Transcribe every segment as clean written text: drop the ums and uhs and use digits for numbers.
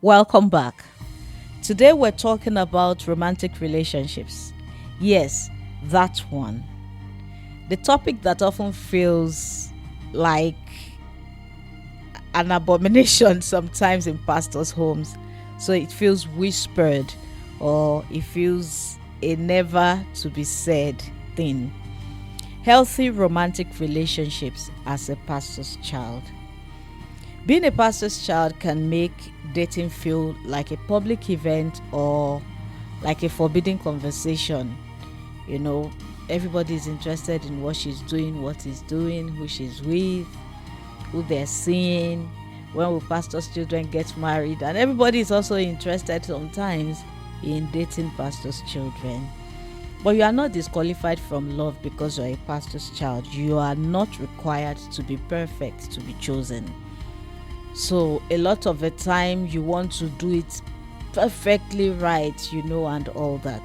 Welcome back. Today we're talking about romantic relationships. Yes, that one. The topic that often feels like an abomination sometimes in pastors' homes. So it feels whispered or it feels a never to be said thing. Healthy romantic relationships as a pastor's child. Being a pastor's child can make dating feel like a public event or like a forbidden conversation. You know, everybody is interested in what she's doing, what he's doing, who she's with, who they're seeing, when will pastors' children get married, and everybody is also interested sometimes in dating pastors' children. But you are not disqualified from love because you're a pastor's child. You are not required to be perfect to be chosen. So a lot of the time you want to do it perfectly right, and all that,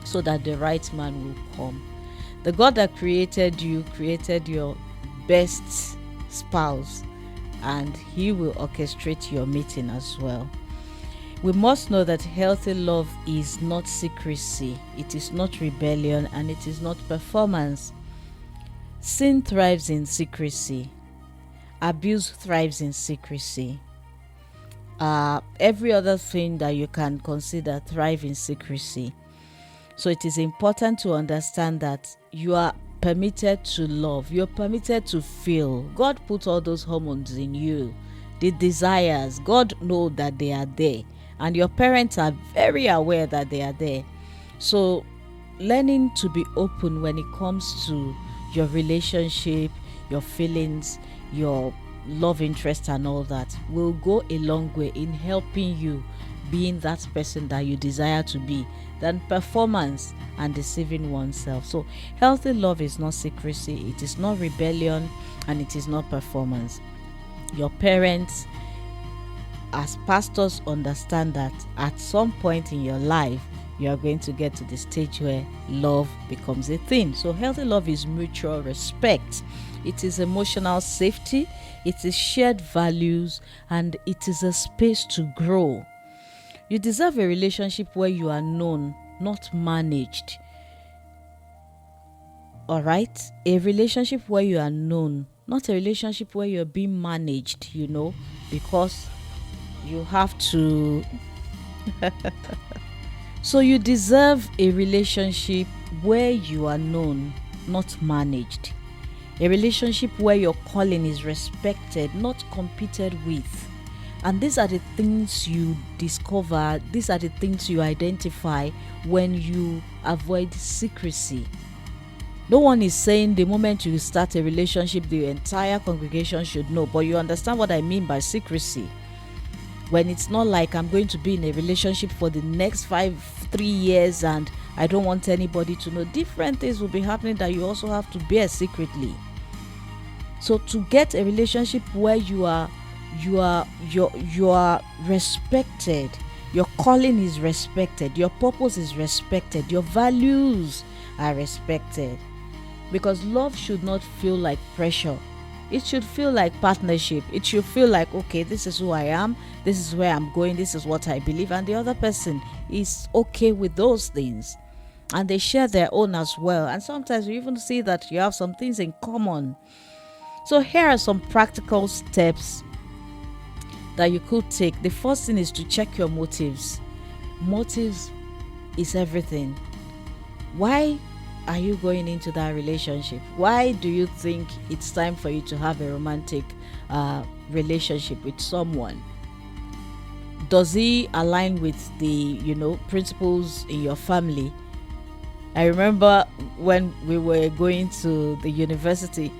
so that the right man will come. The God that created you created your best spouse, and he will orchestrate your meeting as well. We must know that healthy love is not secrecy, it is not rebellion, and it is not performance. Sin thrives in secrecy. Abuse thrives in secrecy. Every other thing that you can consider thrive in secrecy. So it is important to understand that you are permitted to love. You're permitted to feel. God put all those hormones in you. The desires, God knows that they are there. And your parents are very aware that they are there. So learning to be open when it comes to your relationship, your feelings, your love interest and all that will go a long way in helping you being that person that you desire to be than performance and deceiving oneself. So healthy love is not secrecy, it is not rebellion, and it is not performance. Your parents as pastors understand that at some point in your life you are going to get to the stage where love becomes a thing. So healthy love is mutual respect. It is emotional safety, it is shared values, and it is a space to grow. You deserve a relationship where you are known, not managed. All right? A relationship where you are known, not a relationship where you're being managed, because you have to. So you deserve a relationship where you are known, not managed. A relationship where your calling is respected, not competed with. And these are the things you discover, these are the things you identify when you avoid secrecy. No one is saying the moment you start a relationship, the entire congregation should know, but you understand what I mean by secrecy. When it's not like I'm going to be in a relationship for the next 3 years and I don't want anybody to know. Different things will be happening that you also have to bear secretly. So to get a relationship where you are respected, your calling is respected, your purpose is respected, your values are respected. Because love should not feel like pressure. It should feel like partnership. It should feel like, okay, this is who I am, this is where I'm going, this is what I believe, and the other person is okay with those things. And they share their own as well. And sometimes you even see that you have some things in common. So here are some practical steps that you could take. The first thing is to check your motives. Motives is everything. Why are you going into that relationship? Why do you think it's time for you to have a romantic relationship with someone? Does he align with the principles in your family? I remember when we were going to the university,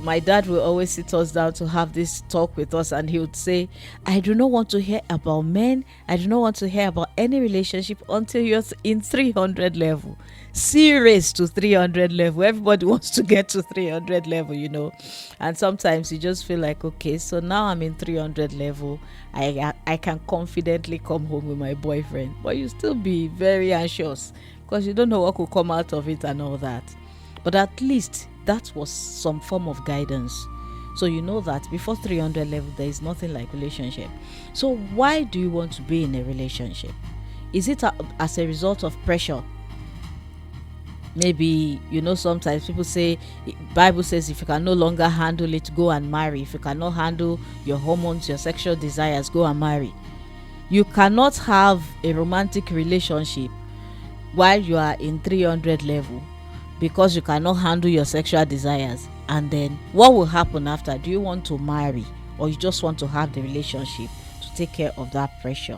my dad will always sit us down to have this talk with us, and he would say, I do not want to hear about men, I do not want to hear about any relationship until you're in 300 level. Serious to 300 level. Everybody wants to get to 300 level, and sometimes you just feel like, okay, so now I'm in 300 level, I can confidently come home with my boyfriend. But you still be very anxious because you don't know what could come out of it and all that. But at least that was some form of guidance So you know that before 300 level, there is nothing like relationship. So why do you want to be in a relationship? Is it as a result of pressure? Maybe, sometimes people say, Bible says, if you can no longer handle it, go and marry. If you cannot handle your hormones, your sexual desires, go and marry. You cannot have a romantic relationship while you are in 300 level because you cannot handle your sexual desires. And then what will happen after? Do you want to marry, or you just want to have the relationship to take care of that pressure?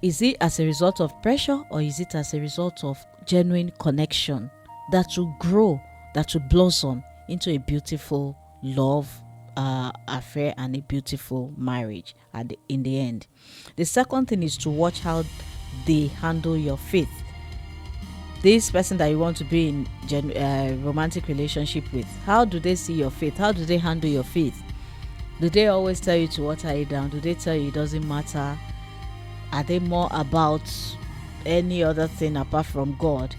Is it as a result of pressure, or is it as a result of genuine connection that will grow, that will blossom into a beautiful love affair and a beautiful marriage in the end? The second thing is to watch how they handle your faith. This person that you want to be in romantic relationship with, how do they see your faith? How do they handle your faith? Do they always tell you to water it down? Do they tell you it doesn't matter? Are they more about any other thing apart from God?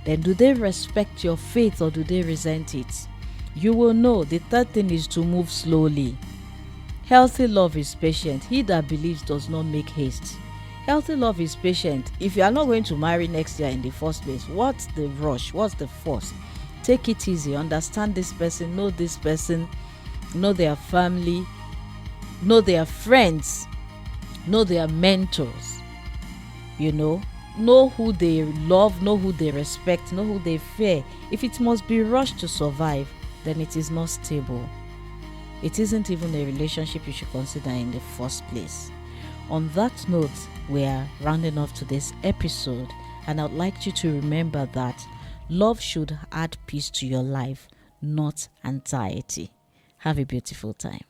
Then do they respect your faith, or do they resent it? You will know. The third thing is to move slowly. Healthy love is patient. He that believes does not make haste. Healthy love is patient. If you are not going to marry next year in the first place, what's the rush? What's the force? Take it easy. Understand this person. Know this person. Know their family. Know their friends. Know their mentors. Know who they love. Know who they respect. Know who they fear. If it must be rushed to survive, then it is not stable. It isn't even a relationship you should consider in the first place. On that note, we are rounding off today's episode, and I'd like you to remember that love should add peace to your life, not anxiety. Have a beautiful time.